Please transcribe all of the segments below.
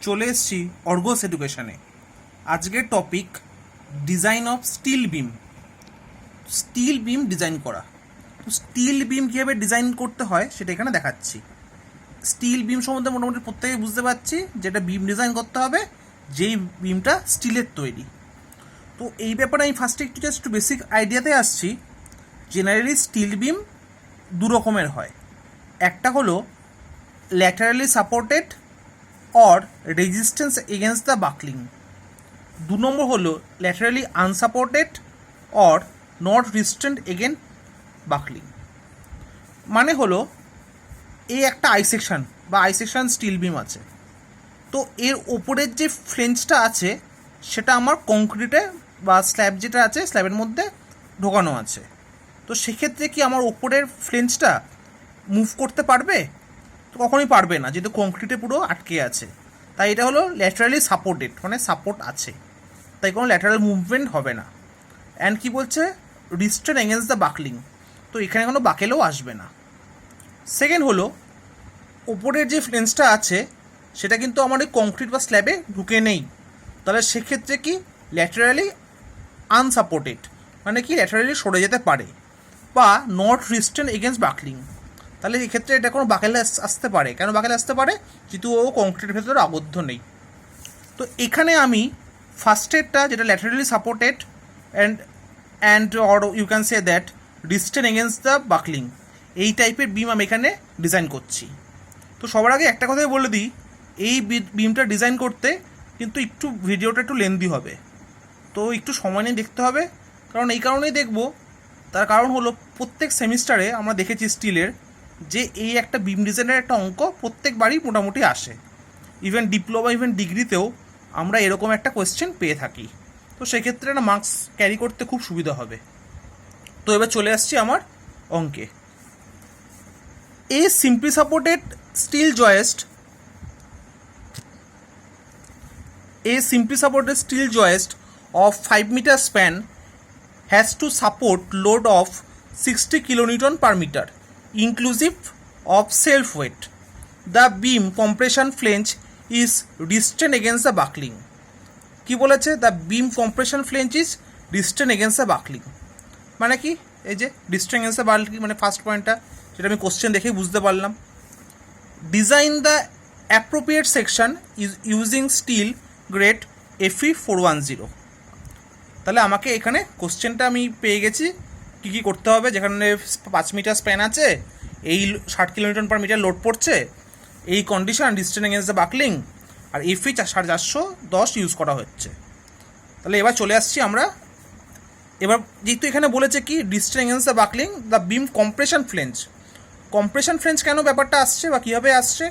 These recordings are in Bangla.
চলে এসেছি অর্গস এডুকেশনে। আজকের topic design of steel beam. Steel beam design করা। তো স্টিল বিম কীভাবে ডিজাইন করতে হয় সেটা এখানে দেখাচ্ছি। স্টিল বিম সম্বন্ধে মোটামুটি প্রত্যেকে বুঝতে পারছি, যেটা বিম ডিজাইন করতে হবে যেই বিমটা স্টিলের তৈরি। তো এই ব্যাপারে আমি ফার্স্টে একটু বেসিক আইডিয়াতে আসছি। জেনারেলি স্টিল বিম দু রকমের হয়। একটা হলো laterally supported or resistance against the buckling. দু নম্বর হলো laterally unsupported or not resistant again buckling. মানে হলো এই একটা আইসেকশন বা আইসেকশন স্টিল বিম আছে, তো এর ওপরের যে ফ্লেঞ্চটা আছে সেটা আমার কংক্রিটে বা স্ল্যাব যেটা আছে স্ল্যাবের মধ্যে ঢোকানো আছে। তো সেক্ষেত্রে কি আমার ওপরের ফ্লেঞ্চটা মুভ করতে পারবে? তো কখনোই পারবে না, যেহেতু কংক্রিটে পুরো আটকে আছে। তাই এটা হলো ল্যাটারালি সাপোর্টেড, মানে সাপোর্ট আছে, তাই কোনো ল্যাটারাল মুভমেন্ট হবে না। অ্যান্ড কি বলছে, রিস্ট্রেন এগেনস্ট দ্য বাকলিং, তো এখানে কোনো বাকেলেও আসবে না। সেকেন্ড হলো ওপরের যে ফ্লেঞ্চটা আছে সেটা কিন্তু আমার ওই কংক্রিট বা স্ল্যাবে ঢুকে নেই, তাহলে সেক্ষেত্রে কি ল্যাটারালি আনসাপোর্টেড, মানে কি ল্যাটারালি সরে যেতে পারে, বা নট রিস্ট্রেন এগেনস্ট বাকলিং। তাহলে এক্ষেত্রে এটা কোনো বাকেলে আসতে পারে। কেন বাকেলে আসতে পারে? যেহেতু ও কংক্রিটের ভেতরে আবদ্ধ নেই। তো এখানে আমি ফার্স্টেরটা যেটা laterally supported and or you can say that restrained against the buckling, এই টাইপের বিম আমি এখানে ডিজাইন করছি। তো সবার আগে একটা কথাই বলে দিই, এই বিমটা ডিজাইন করতে কিন্তু একটু ভিডিওটা একটু লেন্দি হবে, তো একটু সময় নিয়ে দেখতে হবে। কারণ এই কারণেই দেখবো, তার কারণ হলো প্রত্যেক সেমিস্টারে আমরা দেখেছি স্টিলের যে এই একটা বিম ডিজাইনের একটা অঙ্ক প্রত্যেকবারই মোটামুটি আসে। ইভেন ডিপ্লোমা ইভেন ডিগ্রিতেও আমরা এরকম একটা কোয়েশ্চেন পেয়ে থাকি। তো সেক্ষেত্রে না মার্কস ক্যারি করতে খুব সুবিধা হবে। তো এবার চলে আসছি আমার অঙ্কে। A simply supported steel joist of 5 meter span has to support load of 60 kilonewton per meter inclusive of self weight. The beam compression flange is restrained against the buckling. কি বলেছে? The beam compression flange is restrained against the buckling. মানে কি, এই যে রিস্ট্রেন এগেনস্ট দ্য বাকলিং মানে ফার্স্ট পয়েন্টটা, যেটা আমি কোশ্চেন দেখেই বুঝতে পারলাম। Design the appropriate section is using steel grade FE 410। তাহলে আমাকে এখানে কোশ্চেনটা আমি পেয়ে গেছি কী কী করতে হবে। যেখানে 5 মিটার স্প্যান আছে, এই 60 কিলোমিটার পার মিটার লোড পড়ছে, এই condition restrained against the buckling, আর FE 410 ইউজ করা হচ্ছে। তাহলে এবার চলে আসছি আমরা। এবার যেহেতু এখানে বলেছে কি restrained against the buckling, the beam compression flange কেন ব্যাপারটা আসছে বা কীভাবে আসছে?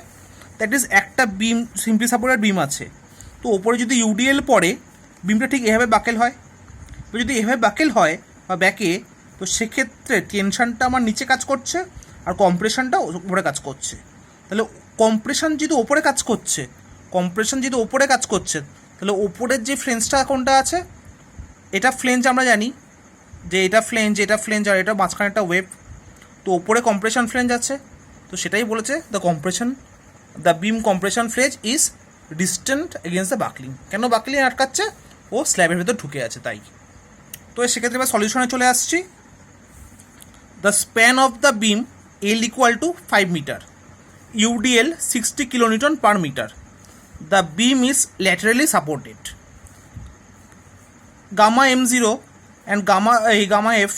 দ্যাট ইজ একটা বিম সিম্পলি সাপোর্টেড বিম আছে, তো ওপরে যদি UDL পড়ে বিমটা ঠিক এভাবে বাকেল হয়। যদি এভাবে বাকেল হয় বা ব্যাকে, তো সেক্ষেত্রে টেনশনটা আমার নিচে কাজ করছে আর কম্প্রেশনটা উপরে কাজ করছে। তাহলে কম্প্রেশন যেহেতু ওপরে কাজ করছে, তাহলে ওপরের যে ফ্লেঞ্জটা কোনটা আছে, এটা ফ্লেঞ্জ আমরা জানি যে এটা ফ্লেঞ্জ আর এটা মাঝখানে একটা ওয়েভ। তো ওপরে কম্প্রেশন ফ্লেঞ্জ আছে, তো সেটাই বলেছে the beam compression flange is distant against the buckling. কেন বাকলিং আটকাচ্ছে? ও স্ল্যাবের ভেতর ঢুকে আছে তাই। তো সেক্ষেত্রে এবার সলিউশনে চলে আসছি। The span of the beam L equal to 5 meter, UDL 60 kilonewton per meter. The beam is laterally supported. Gamma M0 and gamma F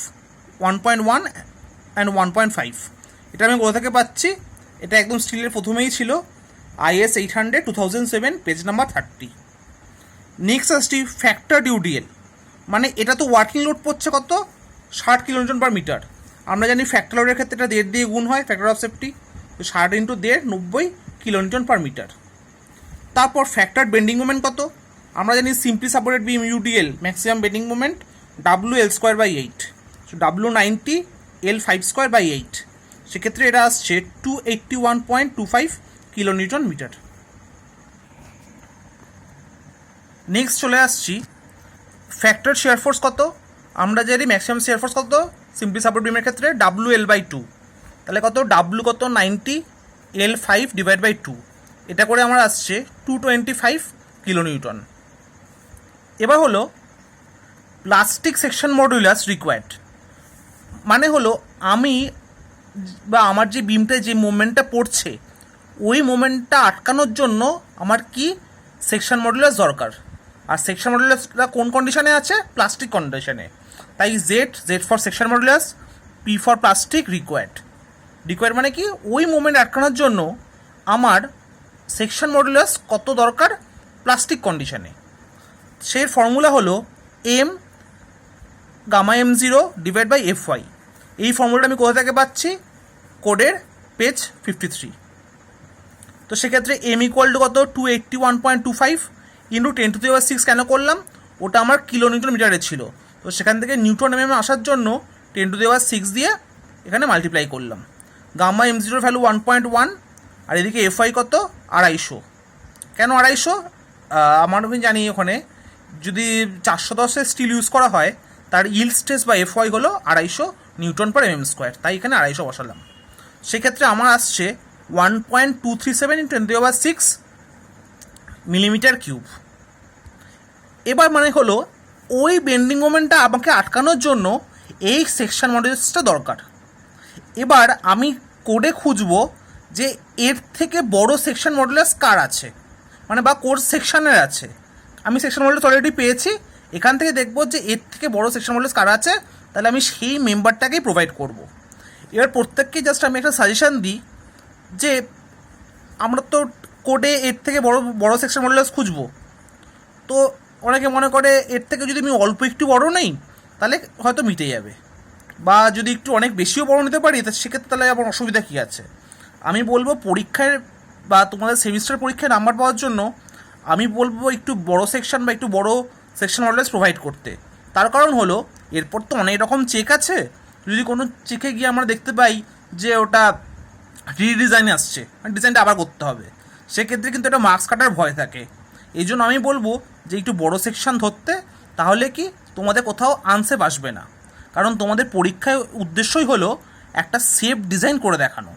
1.1 and 1.5, এটা আমি কোথা থেকে পাচ্ছি? এটা একদম স্টিলের প্রথমেই ছিল, IS 800 2007 পেজ নাম্বার 30। নেক্সট আসছি ফ্যাক্টরড UDL, মানে এটা তো ওয়ার্কিং লোড পড়ছে কত? 60 কিলোনিউটন পার মিটার। আমরা জানি ফ্যাক্টর লোডের ক্ষেত্রে এটা 1.5 দিয়ে গুণ হয়, ফ্যাক্টর অফ সেফটি। তো 60 × 1.5 90 কিলোনিউটন পার মিটার। তারপর ফ্যাক্টর বেন্ডিং মোমেন্ট কত? আমরা জানি সিম্পলি সাপোর্টেড বিম UDL maximum bending moment WL²/8, so W90 L5²/8, সেক্ষেত্রে এটা আসছে 281.25 কিলোনিউটন মিটার। নেক্সট চলে আসছি ফ্যাক্টর শেয়ার ফোর্স কত? আমরা জানি ম্যাক্সিমাম শেয়ার ফোর্স কত সিম্পলি সাপোর্ট বিমের ক্ষেত্রে? WL/2। তাহলে কত? W কত? 90 L5/2, এটা করে আমার আসছে 225 কিলোনিউটন। এবার হলো প্লাস্টিক সেকশন মডুলাস রিকোয়ার্ড, মানে হলো আমি বা আমার যে বিমটায় যে মোমেন্টটা পড়ছে ওই মোমেন্টটা আটকানোর জন্য আমার কি সেকশন মডুলাস দরকার। আর সেকশন মডুলাসটা কোন কন্ডিশনে আছে? প্লাস্টিক কন্ডিশনে। তাই Z for section modulus, P for plastic required. Required মানে কি ওই মোমেন্ট আটকানোর জন্য আমার সেকশন মডুলাস কত দরকার প্লাস্টিক কন্ডিশনে। সেই ফর্মুলা হলো M gamma M0 divide by FY। এই ফর্মুলাটা আমি কোথা থেকে পাচ্ছি? কোডের পেজ 53। তো সেক্ষেত্রে এম ইকুয়াল টু কত? 281.25 ইন্টু 10⁶ কেন করলাম? ওটা আমার কিলোনিউটন মিটারে ছিল, তো সেখান থেকে নিউটন mm আসার জন্য 10⁶ দিয়ে এখানে মাল্টিপ্লাই করলাম। গামা M0 ভ্যালু 1.1, আর এদিকে FY কত? 250। কেন 250? আমি জানি ওখানে যদি 410 স্টিল ইউজ করা হয় তার ইল্ড স্ট্রেস বা FY হলো 250 নিউটন পার mm², তাই এখানে 250 বসালাম। সেক্ষেত্রে আমার আসছে 1.237 × 10⁶ মিলিমিটার কিউব। এবার মানে হলো ওই বেন্ডিং মোমেন্টটা আমাকে আটকানোর জন্য এই সেকশন মডুলাসটা দরকার। এবার আমি কোডে খুঁজবো যে এর থেকে বড় সেকশন মডুলাস কার আছে, মানে বা কোর সেকশনের আছে। আমি সেকশন মডুলাস অলরেডি পেয়েছি, এখান থেকে দেখবো যে এর থেকে বড় সেকশন মডুলাস কার আছে, তাহলে আমি সেই মেম্বারটাকেই প্রোভাইড করব। এবার প্রত্যেককে জাস্ট আমি একটা সাজেশান দিই যে আমরা তো কোডে এর থেকে বড় বড় সেকশন মডুলাস খুঁজবো, তো অনেকে মনে করে এর থেকে যদি আমি অল্প একটু বড় নেই তাহলে হয়তো মিটে যাবে, বা যদি একটু অনেক বেশিও বড় নিতে পারি তা সেক্ষেত্রে তাহলে আমার অসুবিধা কী আছে। আমি বলবো পরীক্ষায় বা তোমাদের সেমিস্টার পরীক্ষায় নাম্বার পাওয়ার জন্য আমি বলবো একটু বড় সেকশন বা একটু বড় সেকশন মডুলাস প্রোভাইড করতে। তার কারণ হলো এরপর তো অনেক রকম চেক আছে, যদি কোনো চেকে গিয়ে আমরা দেখতে পাই যে ওটা রিডিজাইনে আসছে, ডিজাইনটা আবার করতে হবে, সেক্ষেত্রে কিন্তু একটা মার্কস কাটার ভয় থাকে। এই জন্য আমি বলবো যে একটু বড় সেকশন ধরতে, তাহলে কি তোমাদের কোথাও আনসেফ আসবে না। কারণ তোমাদের পরীক্ষায় উদ্দেশ্যই হলো একটা সেফ ডিজাইন করে দেখানো।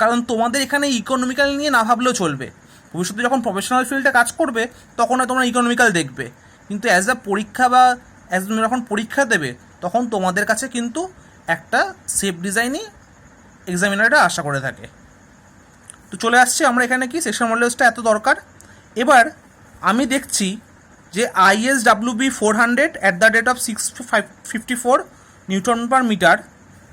কারণ তোমাদের এখানে ইকোনমিক্যাল নিয়ে না ভাবলেও চলবে, ভবিষ্যতে যখন প্রফেশনাল ফিল্ডে কাজ করবে তখন তোমরা ইকোনমিক্যাল দেখবে, কিন্তু অ্যাজ আ পরীক্ষা বা অ্যাজ যখন পরীক্ষা দেবে তখন তোমাদের কাছে কিন্তু একটা সেফ ডিজাইনই এক্সামিনাররা আশা করে থাকে। তো চলে আসছে আমরা এখানে কি সেকশন মডুলাসটা এত দরকার। এবার আমি দেখছি যে ISWB 400 at the rate of 654 newton per meter,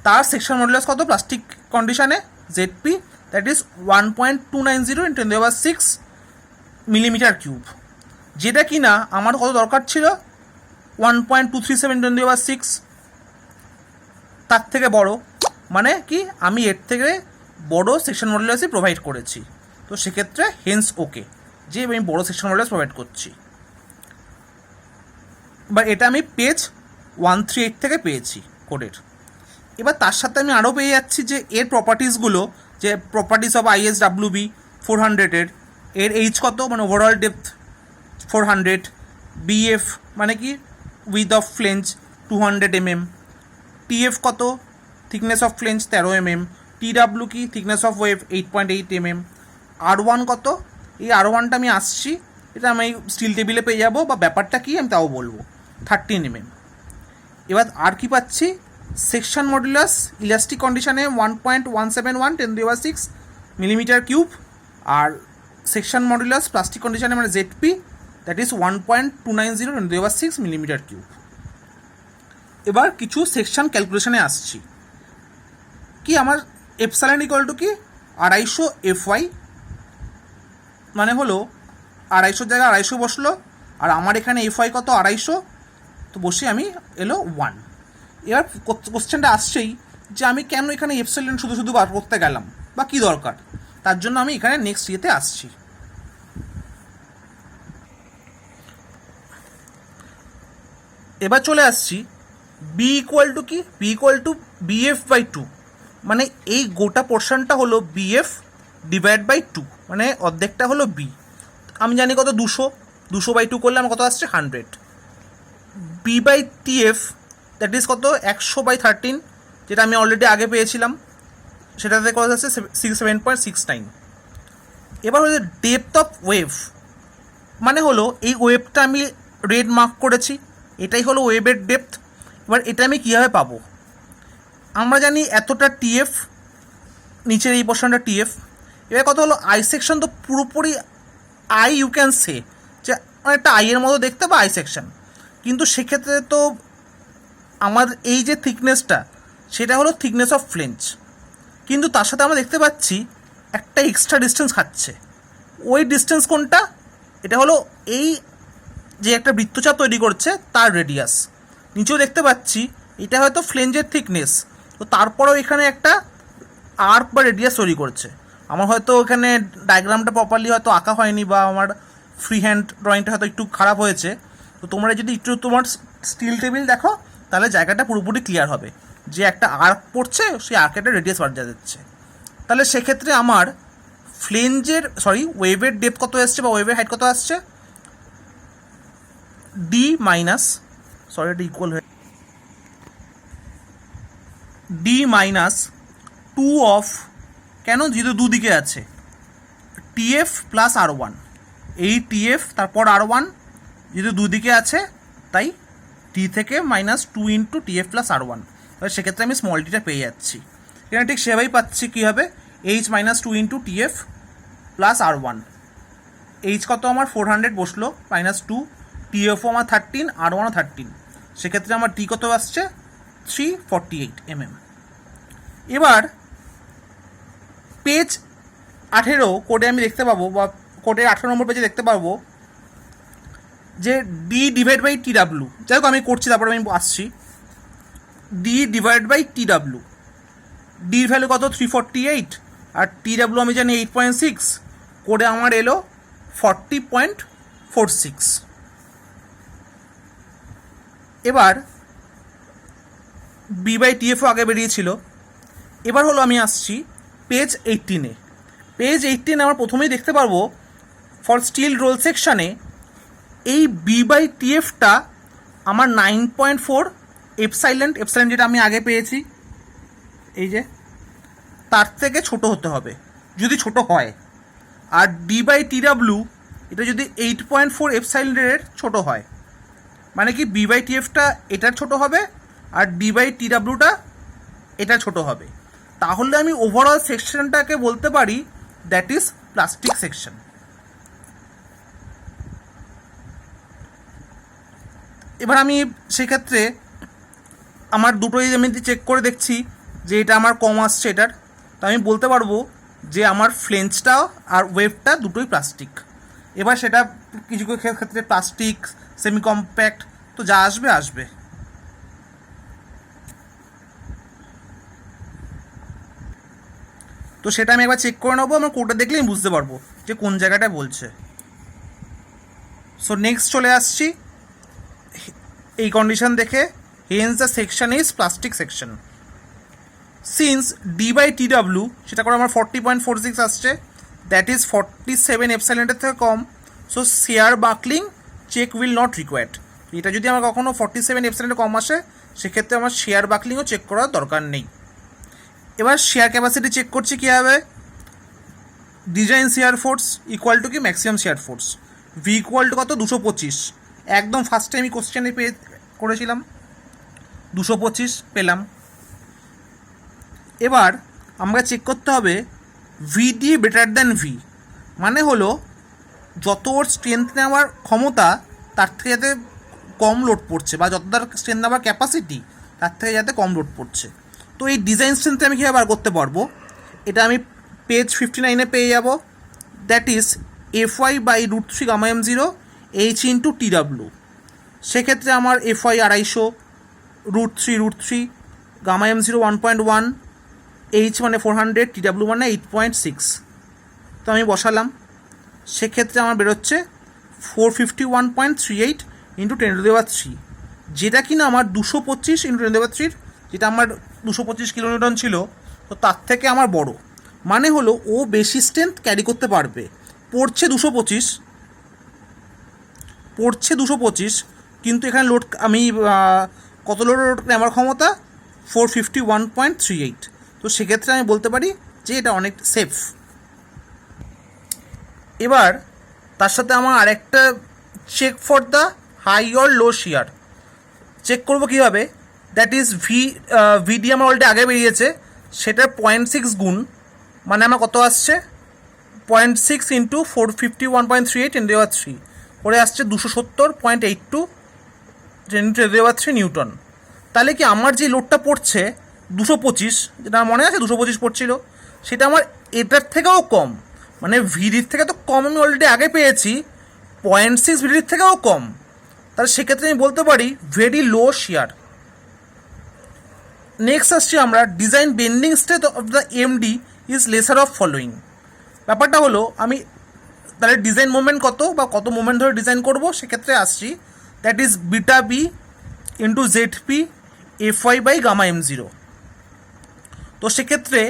তার সেকশন মডুলাস কত plastic condition? ZP, that is 1.290 × 10⁶ millimeter cube, যেটা কি না আমার কত দরকার ছিল? 1.237 × 10⁶, তার থেকে বড়, মানে কি আমি এর থেকে বড় সেকশন মডুলাসই প্রোভাইড করেছি। তো সেক্ষেত্রে হেন্স ওকে যে আমি বড় সেকশন মডুলাস প্রোভাইড করছি। বা এটা আমি পেজ 138 থেকে পেয়েছি কোডের। এবার তার সাথে আমি আরও পেয়ে যাচ্ছি যে এর প্রপার্টিসগুলো, যে প্রপার্টিস অফ ISWB 400 এর এইচ কত, মানে ওভারঅল ডেপথ 400, BF মানে কি with of flange 200 mm, TF কত, thickness of flange 13 mm, TW কি thickness of wave 8.8 mm, R1 কত, এই R1টা আমি আসছি, এটা আমি স্টিল টেবিলে পেয়ে যাবো, বা ব্যাপারটা কি আমি তাও বলবো, 13 mm। এবার আর কি পাচ্ছি? সেকশন মডুলাস ইলাস্টিক কন্ডিশনে 1.171 × 10⁶ মিলিমিটার কিউব, আর সেকশন মডুলাস প্লাস্টিক কন্ডিশনে মানে ZP, that is 1.290 × 10⁶ millimeter cube. এবার কিছু সেকশন ক্যালকুলেশনে আসছি। কি আমার এপসাইলন ইকুয়াল টু কি 250 FY, মানে হলো 250 জায়গায় 250 বসলো, আর আমার এখানে FY কত 250, তো বসে আমি এলো 1। এবার কোশ্চেনটা আসছেই যে আমি কেন এখানে এপসাইলন শুধু শুধু বার করতে গেলাম বা কী দরকার, তার জন্য আমি এখানে নেক্সট ইয়েতে আসছি। এবার চলে আসছি বি ইকুয়াল টু কি, বি ইকুয়াল টু BF/2, মানে এই গোটা পোর্শনটা হলো BF ডিভাইড বাই 2, মানে অর্ধেকটা হলো বি। আমি জানি কত 200/2 করলে আমার কত আসছে 100। B/TF দ্যাট ইজ কত 100/13, যেটা আমি অলরেডি আগে পেয়েছিলাম, সেটাতে কত আসছে 7.69। এবার হচ্ছে ডেপথ অফ ওয়েভ, মানে হলো এই ওয়েভটা আমি রেড মার্ক করেছি, এটাই হলো ওয়েভের ডেপথ। এবার এটা আমি কীভাবে পাবো? আমরা জানি এতটা টিএফ, নিচের এই পোর্শনটা টিএফ। এবার কথা হলো আই সেকশন তো পুরোপুরি আই, ইউ ক্যান সে যে একটা আইয়ের মতো দেখতে বা আই সেকশন, কিন্তু সেক্ষেত্রে তো আমার এই যে থিকনেসটা সেটা হলো থিকনেস অফ ফ্লেঞ্জ, কিন্তু তার সাথে আমরা দেখতে পাচ্ছি একটা এক্সট্রা ডিস্টেন্স খাচ্ছে। ওই ডিস্টেন্স কোনটা? এটা হলো এই যে একটা বৃত্তচাপ তৈরি করছে তার রেডিয়াস। নিচেও দেখতে পাচ্ছি এটা হয়তো ফ্লেঞ্জের থিকনেস, তো তারপরেও এখানে একটা আর্ক বা রেডিয়াস তৈরি করছে। আমার হয়তো এখানে ডায়াগ্রামটা প্রপারলি হয়তো আঁকা হয়নি, বা আমার ফ্রি হ্যান্ড ড্রয়িংটা হয়তো একটু খারাপ হয়েছে। তো তোমরা যদি একটু তোমার স্টিল টেবিল দেখো তাহলে জায়গাটা পুরোপুরি ক্লিয়ার হবে যে একটা আর্ক পড়ছে, সেই আর্কের একটা রেডিয়াস বাড়া যাচ্ছে। তাহলে সেক্ষেত্রে আমার ওয়েভের ডেপথ কত আসছে বা ওয়েভের হাইট কত আসছে? ডি মাইনাস টু অফ, কেন? যেহেতু দুদিকে আছে, টিএফ প্লাস আর ওয়ান, এই টিএফ তারপর আর ওয়ান, যেহেতু দুদিকে আছে তাই টি থেকে minus two into tf plus r one. তাহলে সেক্ষেত্রে আমি স্মল টিটা পেয়ে যাচ্ছি। এখানে ঠিক সেভাবেই পাচ্ছি কী হবে, h minus two into tf plus r one. H কত আমার 400 বসলো, মাইনাস টু, টিএফও আমার 13, আর ওয়ানও 13, সেক্ষেত্রে আমার টি কত আসছে 348 mm। এবার পেজ 18 কোডে আমি দেখতে পাবো, বা কোডের 18 নম্বর পেজে দেখতে পাবো যে D divide by T W, যাই হোক আমি করছি তারপরে আমি আসছি। D divide by T W, ডির ভ্যালু কত 348, আর টি ডাব্লু আমি জানি 8.6, কোডে আমার এলো 40.46। এবার বি বাই টিএফও আগে বেরিয়েছিল। এবার হলো আমি আসছি পেজ 18-এ। পেজ 18 আমার প্রথমেই দেখতে পারবো ফর স্টিল রোল সেকশানে এই বি বাই টিএফটা আমার 9.4 এপসাইলেন্ট যেটা আমি আগে পেয়েছি, এই যে তার থেকে ছোট হতে হবে যদি ছোট হয়। আর ডি বাই টি ডাব্লু এটা যদি 8.4 এপসাইলেন্টের ছোট হয়, মানে কি বি বাই টিএফটা এটার ছোট হবে আর ডি বাই টি ডাব্লুটা এটা ছোট হবে। তাহলে আমি ওভারঅল সেকশনটাকে বলতে পারি দ্যাট ইজ প্লাস্টিক সেকশন। এবার আমি সেক্ষেত্রে আমার দুটোই আমি চেক করে দেখছি যে এটা আমার কম আসছে এটার, তো আমি বলতে পারবো যে আমার ফ্লেঞ্জটা আর ওয়েভটা দুটোই প্লাস্টিক। এবার সেটা কিছু ক্ষেত্রে প্লাস্টিক, সেমি কম্প্যাক্ট, তো যা আসবে আসবে। তো সেটা আমি একবার চেক করে নেবো, আমার কোডটা দেখলে আমি বুঝতে পারবো যে কোন জায়গাটা বলছে। সো নেক্সট চলে আসছি এই কন্ডিশন দেখে, hence the section is plastic section. Since D by T W সেটা করে আমার 40.46 আসছে, দ্যাট ইজ 47 এপসাইলেন্টের থেকে কম, so shear buckling check will not required. এটা যদি আমার কখনো 47 এপসাইলেন্টে কম আসে সেক্ষেত্রে আমার শেয়ার বাকলিংও চেক করার দরকার নেই। এবার শেয়ার ক্যাপাসিটি চেক করছি কীভাবে? Design shear force equal to কি maximum shear force, V equal to কত 225, একদম ফার্স্টে আমি কোশ্চেনে করেছিলাম 225 পেলাম। এবার আমরা চেক করতে হবে ভিডি বেটার দ্যান ভি, মানে হলো যত ওর স্ট্রেংথ নেওয়ার ক্ষমতা তার থেকে যাতে কম লোড পড়ছে, বা যত তার স্ট্রেংথ নেওয়ার ক্যাপাসিটি তার থেকে যাতে কম লোড পড়ছে। তো এই ডিজাইন স্ট্রেংথে আমি কীভাবে বার করতে পারবো? এটা আমি পেজ 59-এ পেয়ে যাব, that is FY by √3 gamma M0 H into T W. সেক্ষেত্রে আমার FY 250, √3 গামা M0 1.1, H মানে 400, টি ডাব্লু মানে 8.6। তো আমি বসালাম, সেক্ষেত্রে আমার বেরোচ্ছে 451.38 ইন্টু 10⁻³ যেটা কিনা আমার 225 ইন্টু 10⁻³ যেটা আমার 225 কিলোনিউটন ছিল, তো তার থেকে আমার বড়, মানে হলো ও বেশি স্ট্রেংথ ক্যারি করতে পারবে। পড়ছে 225, কিন্তু এখানে লোড আমি কত লোড নেওয়ার ক্ষমতা 451.38, তো সেক্ষেত্রে আমি বলতে পারি যে এটা অনেক সেফ। এবার তার সাথে আমার আরেকটা check for the high or low shear check করবো কীভাবে, দ্যাট ইজ ভিডি আমার অলরেডি আগে বেরিয়েছে, সেটার 0.6 গুণ, মানে আমার কত আসছে 0.6 ইন্টু 451.38 10³ করে আসছে 270.82 10³ নিউটন। তাহলে কি আমার যে লোডটা পড়ছে 225, যেটা আমার মনে আছে 225 পড়ছিল, সেটা আমার এটার থেকেও কম, মানে ভিডির থেকে তো কম আমি অলরেডি আগে পেয়েছি, 0.6 ভিডির থেকেও কম। তাহলে সেক্ষেত্রে আমি বলতে পারি ভেরি লো শিয়ার। নেক্সট আসছি আমরা design bending strength of the MD is lesser of following. ব্যাপারটা হলো আমি তাহলে ডিজাইন মোমেন্ট কত বা কত মোমেন্ট ধরে ডিজাইন করব, সেক্ষেত্রে আসছি that is beta B into ZP FY by gamma M0। তো সেক্ষেত্রে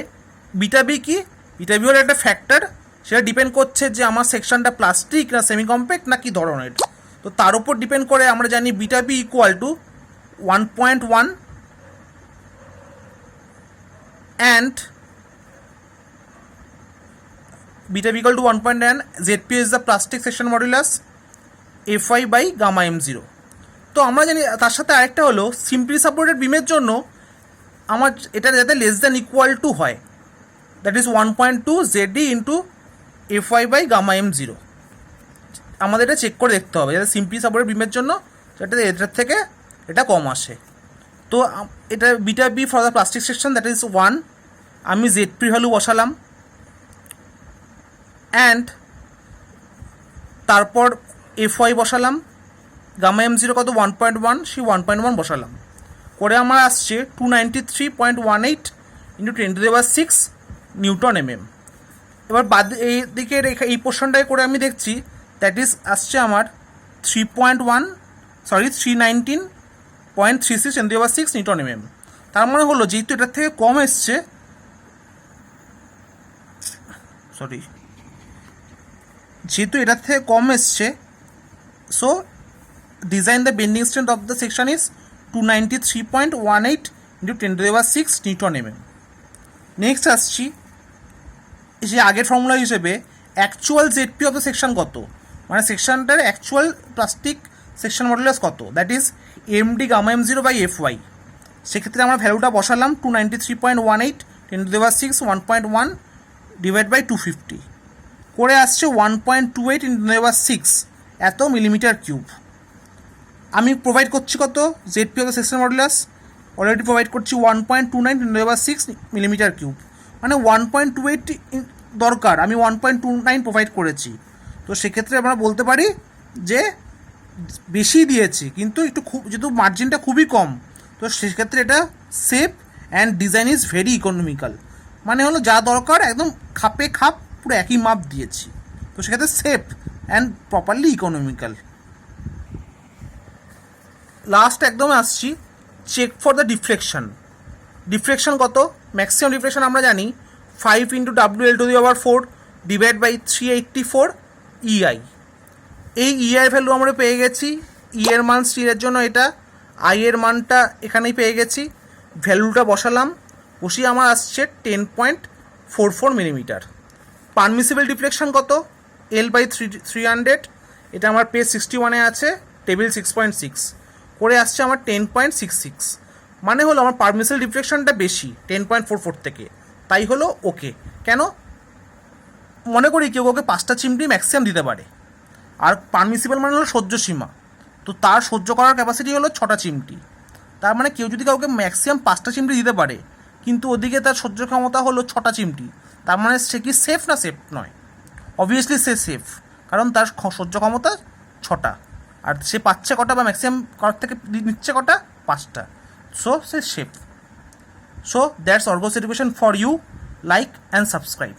বিটা বি কি, বিটা বি হলো একটা ফ্যাক্টর, সেটা ডিপেন্ড করছে যে আমার সেকশনটা প্লাস্টিক না সেমি কম্প্যাক্ট না কি ধরনের। তো তার উপর ডিপেন্ড করে আমরা জানি beta B equal to 1.1 and beta b equal to 1.9, ZP is the plastic section modulus, Fy by gamma M0। তো আমরা জানি তার সাথে আরেকটা হলো সিম্পলি সাপোর্টেড বিমের জন্য আমার এটা যাতে লেস দ্যান ইকুয়াল টু হয়, that is 1.2 ZD into Fy by gamma M0। আমাদের এটা চেক করে দেখতে হবে যাতে সিম্পলি সাপোর্টেড বিমের জন্য যাতে এটার থেকে এটা কম আসে। তো এটা beta B for the plastic section that is 1, আমি ZP ভ্যালু বসালাম অ্যান্ড তারপর Fy বসালাম, গামা M0 কত 1.1, সেই 1.1 বসালাম, করে আমার আসছে 293.18 ইন্টু 10⁶ নিউটন mm। এবার বাদ এই দিকের এই পোর্শনটায় করে আমি দেখছি দ্যাট ইজ আসছে আমার 319.36 10⁶ নিউটন mm। তার মানে হলো যেহেতু এটার থেকে কম এসছে, যেহেতু এটার থেকে কম এসছে, so design the bending strength of the section is 293.18 into 10⁶ newton mm। Next আসছি যে আগের ফর্মুলা হিসেবে actual ZP of the section কত, মানে সেকশনটার অ্যাকচুয়াল প্লাস্টিক সেকশন মডুলাস কত, that is MD gamma M0 by Fy। সেক্ষেত্রে আমরা ভ্যালুটা বসালাম 293.18 10⁶ 1.1 ডিভাইড বাই 250 করে আসছে 1.28 10⁶ এত মিলিমিটার কিউব। আমি প্রোভাইড করছি কত ZP of the section modulus, already provide করছি 1.29 10⁶ মিলিমিটার কিউব, মানে 1.28 দরকার, আমি 1.29 প্রোভাইড করেছি। তো সেক্ষেত্রে আমরা বলতে পারি যে বেশি দিয়েছি, কিন্তু একটু যেহেতু মার্জিনটা খুবই কম, তো সেক্ষেত্রে এটা safe and design is very economical, মানে হলো যা দরকার একদম খাপে খাপ পুরো একই মাপ দিয়েছি, তো সেক্ষেত্রে safe and properly economical. Last একদম আসছি check for the deflection. Deflection কত, ম্যাক্সিমাম ডিফ্লেকশন আমরা জানি 5 into WL⁴ divide by 384 EI। এই EI ভ্যালু আমরা পেয়ে গেছি, ই এর মান স্টিলের জন্য এটা, আই এর মানটা এখানেই পেয়ে গেছি, ভ্যালুটা বসালাম, বসিয়ে আমার আসছে 10.44 মিলিমিটার। পারমিসিবল ডিফ্লেকশন কত, L/300, এটা আমার পেজ 61-এ আছে, টেবিল 6.6 করে আসছে আমার 10.66, মানে হলো আমার পারমিসিবল ডিফ্লেকশনটা বেশি 10.44 থেকে, তাই হলো ওকে। কেন মনে করি কেউ ওকে 5টা চিমটি ম্যাক্সিমাম দিতে পারে, আর পারমিসিবল মানে হলো সহ্য সীমা, তো তার সহ্য করার ক্যাপাসিটি হলো 6টা চিমটি। তার মানে কেউ যদি কাউকে ম্যাক্সিমাম 5টা চিমটি দিতে পারে, কিন্তু ওদিকে তার সহ্য ক্ষমতা হলো 6টা চিমটি, তার মানে সে কি সেফ না সেফ নয়? অবভিয়াসলি সে সেফ, কারণ তার সহ্য ক্ষমতা 6টা, আর সে পাচ্ছে কটা বা ম্যাক্সিমাম কারোর থেকে নিচ্ছে কটা, 5টা, সো সে safe. So that's Argos education for you, like and subscribe.